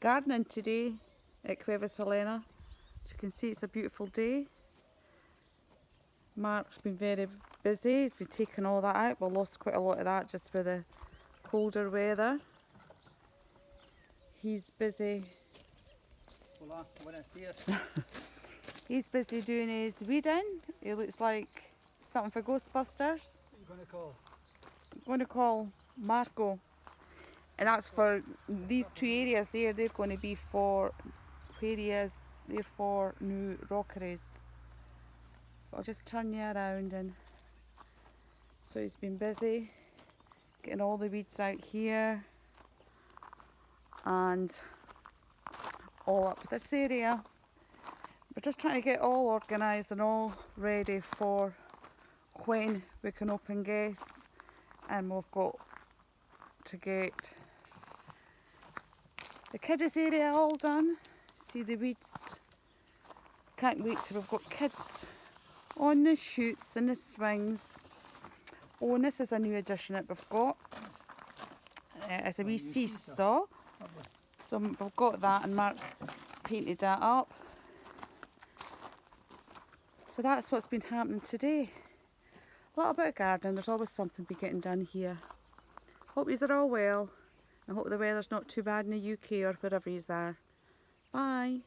Gardening today at Cuevas Helena. As you can see, it's a beautiful day. Mark's been very busy, he's been taking all that out. We lost quite a lot of that just with the colder weather. He's busy. Hola, buenos días. He's busy doing his weeding. He looks like something for Ghostbusters. What are you going to call? I'm going to call Marco. And that's for these two areas there. They're going to be for where he is. They're for new rockeries. I'll just turn you around, and so he's been busy getting all the weeds out here and all up this area. We're just trying to get all organised and all ready for when we can open guests, and we've got to get the kiddies area all done. See the weeds. Can't wait till we've got kids on the shoots and the swings. Oh, and this is a new addition that we've got. It's a wee seesaw. So we've got that, and Mark's painted that up. So that's what's been happening today. A little bit of gardening. There's always something be getting done here. Hope yous are all well. I hope the weather's not too bad in the UK or wherever yous are. Bye.